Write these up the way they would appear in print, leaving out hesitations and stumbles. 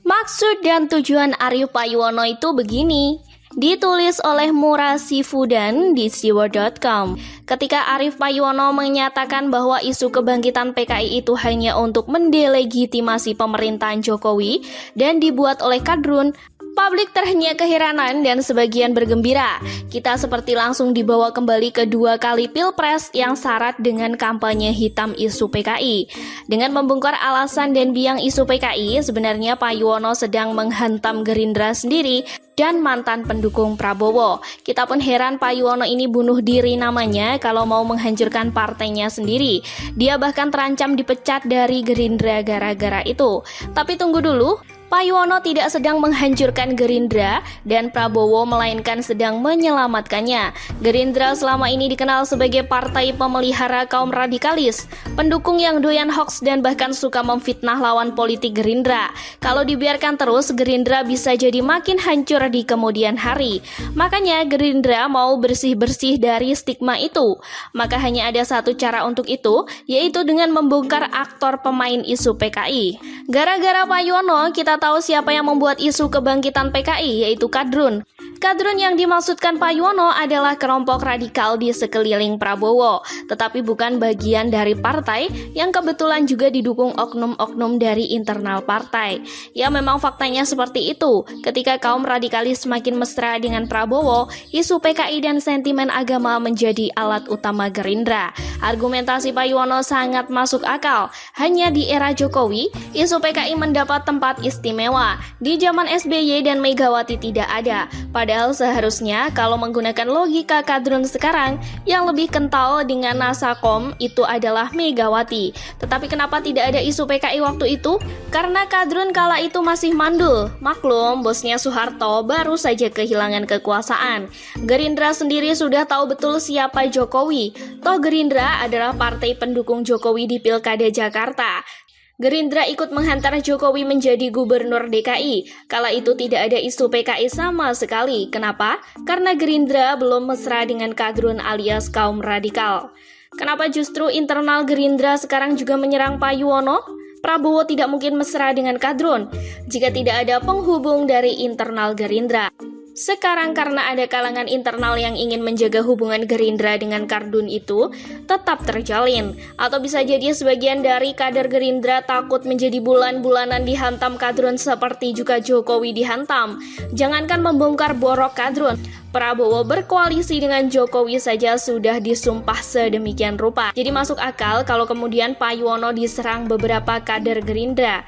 Maksud dan tujuan Arif Payuwono itu begini. Ditulis oleh Murasifudan di siwo.com. Ketika Arif Payuwono menyatakan bahwa isu kebangkitan PKI itu hanya untuk mendelegitimasi pemerintahan Jokowi dan dibuat oleh kadrun, publik terhenyak keheranan dan sebagian bergembira. Kita seperti langsung dibawa kembali ke 2 kali pilpres yang syarat dengan kampanye hitam isu PKI. Dengan membongkar alasan dan biang isu PKI, sebenarnya Payuwono sedang menghantam Gerindra sendiri dan mantan pendukung Prabowo. Kita pun heran Payuwono ini bunuh diri namanya kalau mau menghancurkan partainya sendiri. Dia bahkan terancam dipecat dari Gerindra gara-gara itu. Tapi tunggu dulu. Payuwono tidak sedang menghancurkan Gerindra dan Prabowo, melainkan sedang menyelamatkannya. Gerindra selama ini dikenal sebagai partai pemelihara kaum radikalis, pendukung yang doyan hoax dan bahkan suka memfitnah lawan politik Gerindra. Kalau dibiarkan terus, Gerindra bisa jadi makin hancur di kemudian hari. Makanya Gerindra mau bersih-bersih dari stigma itu. Maka hanya ada satu cara untuk itu, yaitu dengan membongkar aktor pemain isu PKI. Gara-gara Payuwono, kita tahu siapa yang membuat isu kebangkitan PKI, yaitu kadrun. Kadrun yang dimaksudkan Payuwono adalah kelompok radikal di sekeliling Prabowo, tetapi bukan bagian dari partai yang kebetulan juga didukung oknum-oknum dari internal partai. Ya, memang faktanya seperti itu. Ketika kaum radikalis semakin mesra dengan Prabowo, isu PKI dan sentimen agama menjadi alat utama Gerindra. Argumentasi Payuwono sangat masuk akal. Hanya di era Jokowi, isu PKI mendapat tempat istimewa. Di zaman SBY dan Megawati tidak ada. Padahal seharusnya kalau menggunakan logika kadrun sekarang, yang lebih kental dengan Nasakom itu adalah Megawati. Tetapi kenapa tidak ada isu PKI waktu itu? Karena kadrun kala itu masih mandul. Maklum, bosnya Soeharto baru saja kehilangan kekuasaan. Gerindra sendiri sudah tahu betul siapa Jokowi. Toh Gerindra adalah partai pendukung Jokowi di Pilkada Jakarta. Gerindra ikut menghantar Jokowi menjadi gubernur DKI. Kala itu tidak ada isu PKI sama sekali. Kenapa? Karena Gerindra belum mesra dengan kadrun alias kaum radikal. Kenapa justru internal Gerindra sekarang juga menyerang Payuwono? Prabowo tidak mungkin mesra dengan kadrun jika tidak ada penghubung dari internal Gerindra. Sekarang karena ada kalangan internal yang ingin menjaga hubungan Gerindra dengan kadrun itu tetap terjalin. Atau bisa jadi sebagian dari kader Gerindra takut menjadi bulan-bulanan dihantam kadrun seperti juga Jokowi dihantam. Jangankan membongkar borok kadrun, Prabowo berkoalisi dengan Jokowi saja sudah disumpah sedemikian rupa. Jadi masuk akal kalau kemudian Payuwono diserang beberapa kader Gerindra.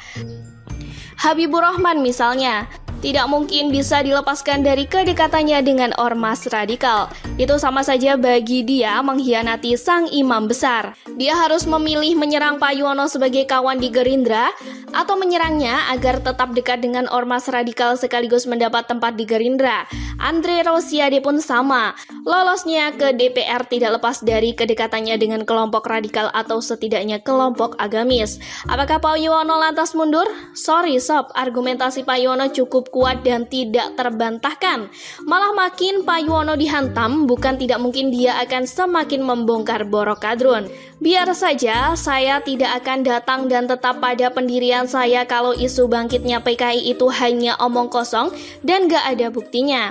Habibur Rahman misalnya, tidak mungkin bisa dilepaskan dari kedekatannya dengan ormas radikal. Itu sama saja bagi dia mengkhianati sang imam besar. Dia harus memilih menyerang Payuwono sebagai kawan di Gerindra atau menyerangnya agar tetap dekat dengan ormas radikal sekaligus mendapat tempat di Gerindra. Andre Rosiade pun sama. Lolosnya ke DPR tidak lepas dari kedekatannya dengan kelompok radikal atau setidaknya kelompok agamis. Apakah Payuwono lantas mundur? Sorry sob, argumentasi Payuwono cukup kuat dan tidak terbantahkan. Malah makin Payuwono dihantam, bukan tidak mungkin dia akan semakin membongkar borok kadrun. Biar saja, saya tidak akan datang dan tetap pada pendirian saya kalau isu bangkitnya PKI itu hanya omong kosong dan gak ada buktinya.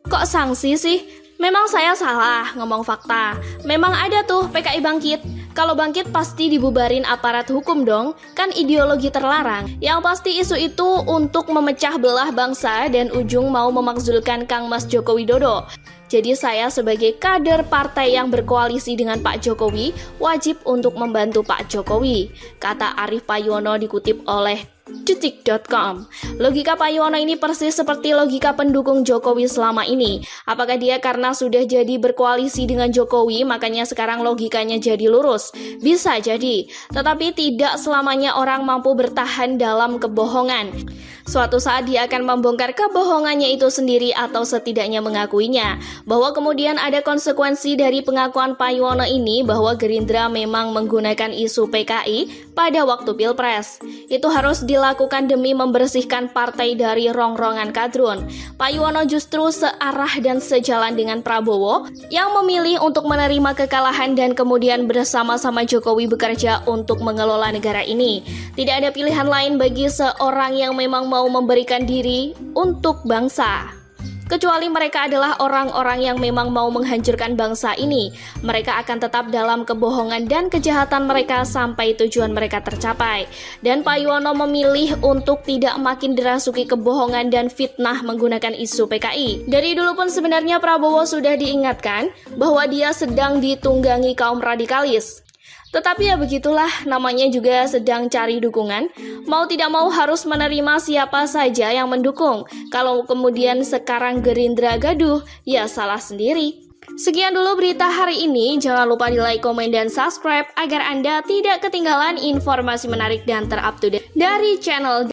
Kok sanksi sih? Memang saya salah ngomong fakta. Memang ada tuh PKI bangkit. Kalau bangkit pasti dibubarin aparat hukum dong, kan ideologi terlarang. Yang pasti isu itu untuk memecah belah bangsa dan ujung mau memakzulkan Kang Mas Joko Widodo. Jadi saya sebagai kader partai yang berkoalisi dengan Pak Jokowi, wajib untuk membantu Pak Jokowi, kata Arif Payuwono dikutip oleh detik.com. Logika Payuwono ini persis seperti logika pendukung Jokowi selama ini. Apakah dia karena sudah jadi berkoalisi dengan Jokowi, makanya sekarang logikanya jadi lurus? Bisa jadi, tetapi tidak selamanya orang mampu bertahan dalam kebohongan. Suatu saat dia akan membongkar kebohongannya itu sendiri atau setidaknya mengakuinya. Bahwa kemudian ada konsekuensi dari pengakuan Payuwono ini bahwa Gerindra memang menggunakan isu PKI pada waktu Pilpres. Itu harus dilakukan demi membersihkan partai dari rongrongan kadrun. Pak Yuwono justru searah dan sejalan dengan Prabowo yang memilih untuk menerima kekalahan dan kemudian bersama-sama Jokowi bekerja untuk mengelola negara ini. Tidak ada pilihan lain bagi seorang yang memang mau memberikan diri untuk bangsa. Kecuali mereka adalah orang-orang yang memang mau menghancurkan bangsa ini. Mereka akan tetap dalam kebohongan dan kejahatan mereka sampai tujuan mereka tercapai. Dan Pak Yuwono memilih untuk tidak makin dirasuki kebohongan dan fitnah menggunakan isu PKI. Dari dulu pun sebenarnya Prabowo sudah diingatkan bahwa dia sedang ditunggangi kaum radikalis. Tetapi ya begitulah, namanya juga sedang cari dukungan. Mau tidak mau harus menerima siapa saja yang mendukung. Kalau kemudian sekarang Gerindra gaduh, ya salah sendiri. Sekian dulu berita hari ini. Jangan lupa di like, komen, dan subscribe agar Anda tidak ketinggalan informasi menarik dan terupdate dari channel